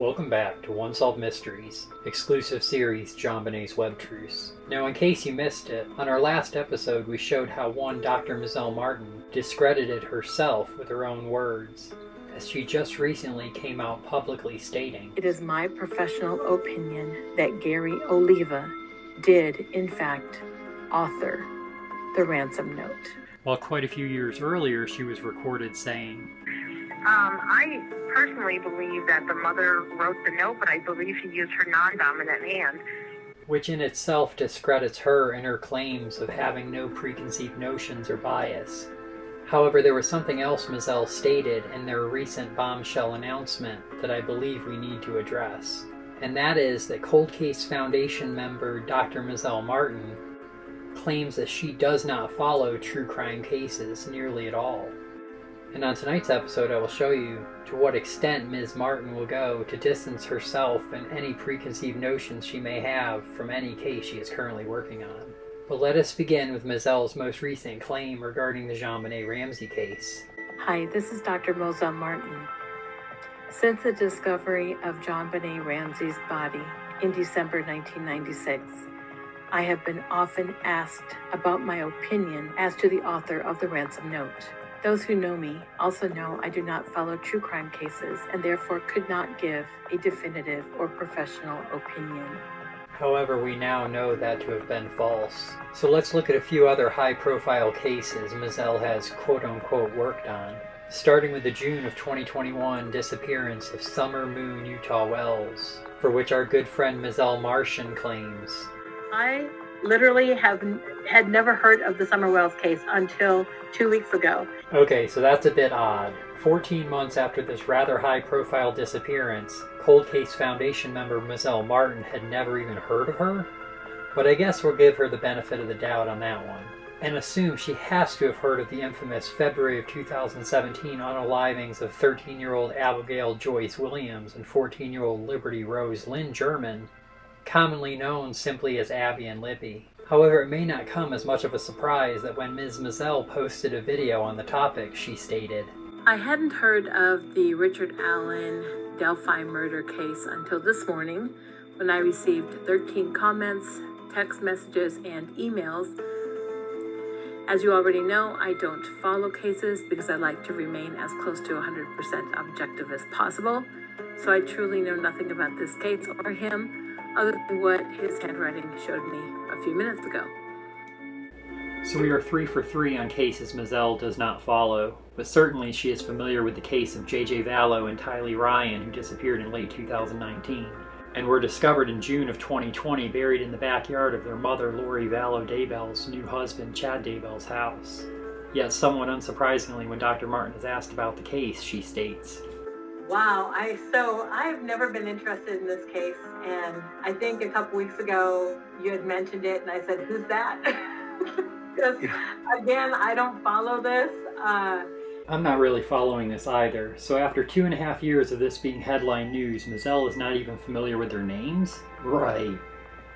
Welcome back to Unsolved Mysteries, exclusive series JonBenet's Web Truths. Now, in case you missed it, on our last episode we showed how one Dr. Mozelle Martin discredited herself with her own words, as she just recently came out publicly stating, "It is my professional opinion that Gary Oliva did, in fact, author the ransom note." While quite a few years earlier she was recorded saying, I personally believe that the mother wrote the note, but I believe she used her non-dominant hand. which in itself discredits her and her claims of having no preconceived notions or bias. However, there was something else Mozelle stated in their recent bombshell announcement that I believe we need to address. And that is that Cold Case Foundation member Dr. Mozelle Martin claims that she does not follow true crime cases nearly at all. And on tonight's episode, I will show you to what extent Ms. Martin will go to distance herself and any preconceived notions she may have from any case she is currently working on. But let us begin with Mozelle's most recent claim regarding the JonBenet Ramsey case. Hi, this is Dr. Mozelle Martin. Since the discovery of JonBenet Ramsey's body in December 1996, I have been often asked about my opinion as to the author of the ransom note. Those who know me also know I do not follow true crime cases and therefore could not give a definitive or professional opinion. However, we now know that to have been false. So let's look at a few other high-profile cases Mozelle has quote-unquote worked on, starting with the June of 2021 disappearance of Summer Moon Utah Wells, for which our good friend Mozelle Martin claims, I literally had never heard of the Summer Wells case until 2 weeks ago. Okay, so that's a bit odd. 14 months after this rather high-profile disappearance, Cold Case Foundation member Mozelle Martin had never even heard of her? But I guess we'll give her the benefit of the doubt on that one, and assume she has to have heard of the infamous February of 2017 unalivings of 13-year-old Abigail Joyce Williams and 14-year-old Liberty Rose Lynn German, commonly known simply as Abby and Libby. However, it may not come as much of a surprise that when Ms. Mozelle posted a video on the topic, she stated, I hadn't heard of the Richard Allen Delphi murder case until this morning when I received 13 comments, text messages, and emails. As you already know, I don't follow cases because I like to remain as close to 100% objective as possible. So I truly know nothing about this case or him other than what his handwriting showed me a few minutes ago. So we are 3 for 3 on cases Mozelle does not follow, but certainly she is familiar with the case of J.J. Vallow and Tylee Ryan, who disappeared in late 2019, and were discovered in June of 2020 buried in the backyard of their mother Lori Vallow Daybell's new husband Chad Daybell's house. Yet somewhat unsurprisingly, when Dr. Martin is asked about the case, she states, Wow, I've never been interested in this case, and I think a couple weeks ago you had mentioned it, and I said, who's that? Because, again, I don't follow this. I'm not really following this either, so after 2.5 years of this being headline news, Mozelle is not even familiar with their names? Right.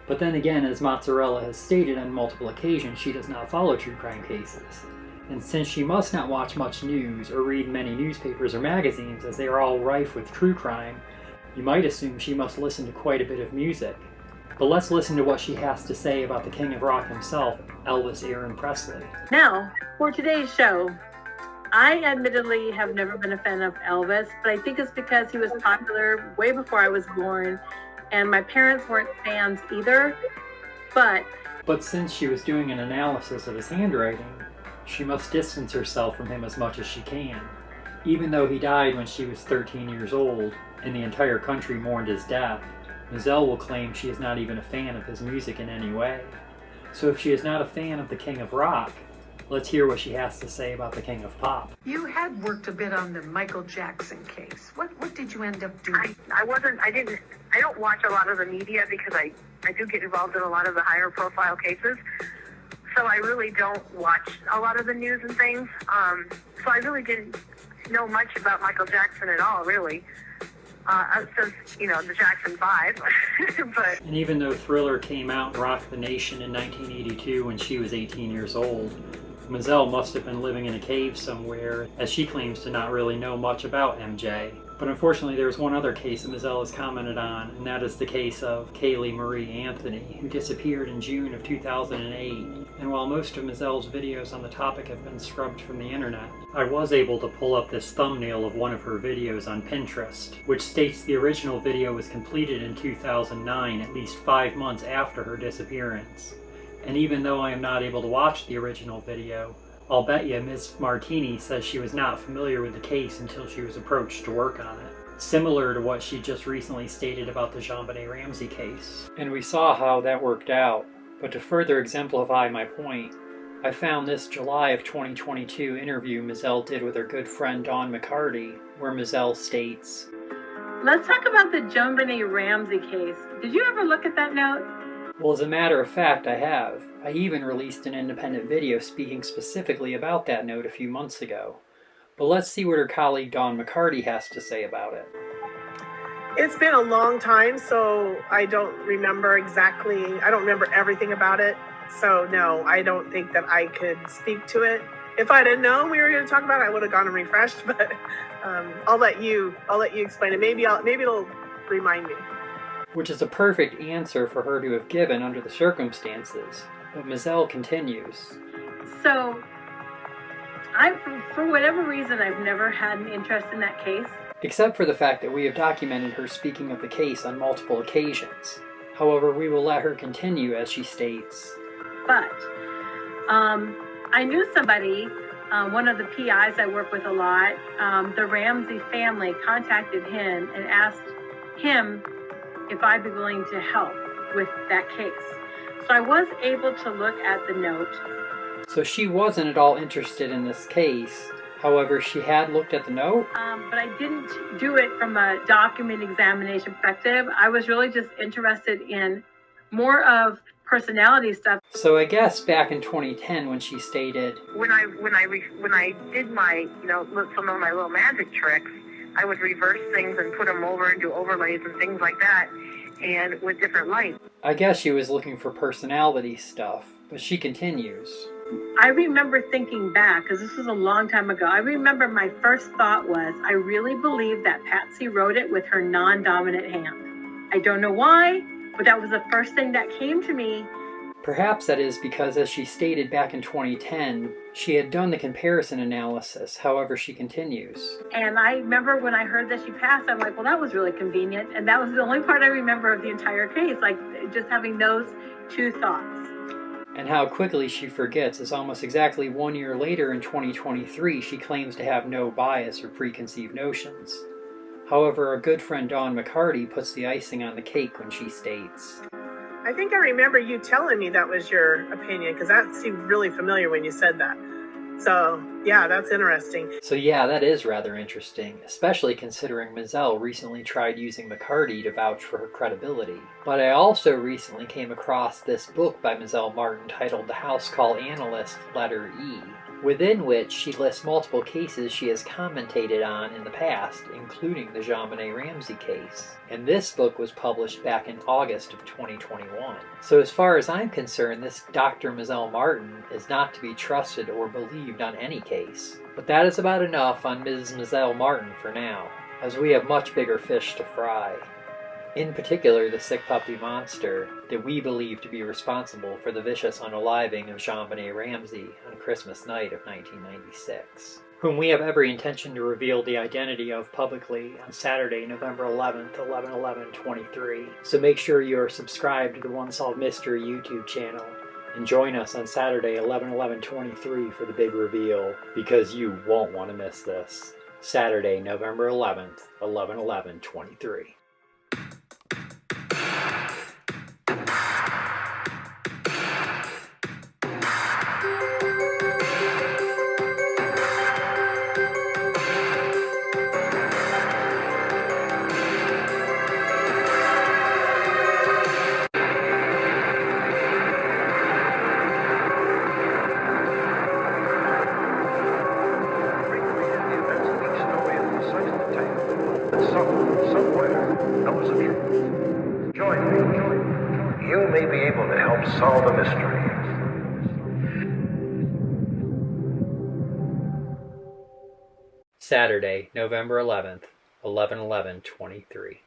But then again, as Mozzarella has stated on multiple occasions, she does not follow true crime cases. And since she must not watch much news or read many newspapers or magazines, as they are all rife with true crime, you might assume she must listen to quite a bit of music. But let's listen to what she has to say about the King of Rock himself, Elvis Presley. Now, for today's show, I admittedly have never been a fan of Elvis, but I think it's because he was popular way before I was born, and my parents weren't fans either, But since she was doing an analysis of his handwriting, she must distance herself from him as much as she can. Even though he died when she was 13 years old, and the entire country mourned his death, Mozelle will claim she is not even a fan of his music in any way. So if she is not a fan of the King of Rock, let's hear what she has to say about the King of Pop. You had worked a bit on the Michael Jackson case. What did you end up doing? I don't watch a lot of the media because I do get involved in a lot of the higher profile cases. So I really don't watch a lot of the news and things. So I really didn't know much about Michael Jackson at all, really. Since, the Jackson 5. But And even though Thriller came out and rocked the nation in 1982 when she was 18 years old, Mozelle must have been living in a cave somewhere, as she claims to not really know much about MJ. But unfortunately, there's one other case that Mozelle has commented on, and that is the case of Kaylee Marie Anthony, who disappeared in June of 2008. And while most of Mozelle's videos on the topic have been scrubbed from the internet, I was able to pull up this thumbnail of one of her videos on Pinterest, which states the original video was completed in 2009, at least 5 months after her disappearance. And even though I am not able to watch the original video, I'll bet you Ms. Martini says she was not familiar with the case until she was approached to work on it. Similar to what she just recently stated about the JonBenet Ramsey case. And we saw how that worked out. But to further exemplify my point, I found this July of 2022 interview Mozelle did with her good friend Dawn McCarty, where Mozelle states, Let's talk about the JonBenet Ramsey case. Did you ever look at that note? Well, as a matter of fact, I have. I even released an independent video speaking specifically about that note a few months ago. But let's see what her colleague Dawn McCarty has to say about it. It's been a long time, so I don't remember everything about it. So no, I don't think that I could speak to it. If I'd have known we were going to talk about it, I would have gone and refreshed, but I'll let you explain it. Maybe it'll remind me. Which is a perfect answer for her to have given under the circumstances. But Mozelle continues. So, for whatever reason, I've never had an interest in that case. Except for the fact that we have documented her speaking of the case on multiple occasions. However, we will let her continue as she states. But, I knew somebody, one of the PIs I work with a lot, the Ramsey family contacted him and asked him if I'd be willing to help with that case. So I was able to look at the note. So she wasn't at all interested in this case. However, she had looked at the note? But I didn't do it from a document examination perspective. I was really just interested in more of personality stuff. So I guess back in 2010 when she stated, When I did my, some of my little magic tricks, I would reverse things and put them over and do overlays and things like that, and with different lights. I guess she was looking for personality stuff, but she continues. I remember thinking back, because this was a long time ago, I remember my first thought was, I really believe that Patsy wrote it with her non-dominant hand. I don't know why, but that was the first thing that came to me. Perhaps that is because, as she stated back in 2010, she had done the comparison analysis. However, she continues. And I remember when I heard that she passed, I'm like, well, that was really convenient. And that was the only part I remember of the entire case, like just having those two thoughts. And how quickly she forgets is almost exactly 1 year later in 2023, she claims to have no bias or preconceived notions. However, our good friend Dawn McCarty puts the icing on the cake when she states, I think I remember you telling me that was your opinion, because that seemed really familiar when you said that. So, yeah, that's interesting. So yeah, that is rather interesting, especially considering Mozelle recently tried using McCarty to vouch for her credibility. But I also recently came across this book by Mozelle Martin titled The House Call Analyst, Letter E, within which she lists multiple cases she has commentated on in the past, including the JonBenet Ramsey case. And this book was published back in August of 2021. So as far as I'm concerned, this Dr. Mozelle Martin is not to be trusted or believed on any case. But that is about enough on Ms. Mozelle Martin for now, as we have much bigger fish to fry. In particular, the sick puppy monster that we believe to be responsible for the vicious unaliving of JonBenet Ramsey on Christmas night of 1996, whom we have every intention to reveal the identity of publicly on Saturday, November 11th, 11/11/23. So make sure you are subscribed to the One Solved Mystery YouTube channel and join us on Saturday, 11/11/23 for the big reveal, because you won't want to miss this. Saturday, November 11th, 11/11/23. You may be able to help solve a mystery. Saturday, November 11th, 11/11/23.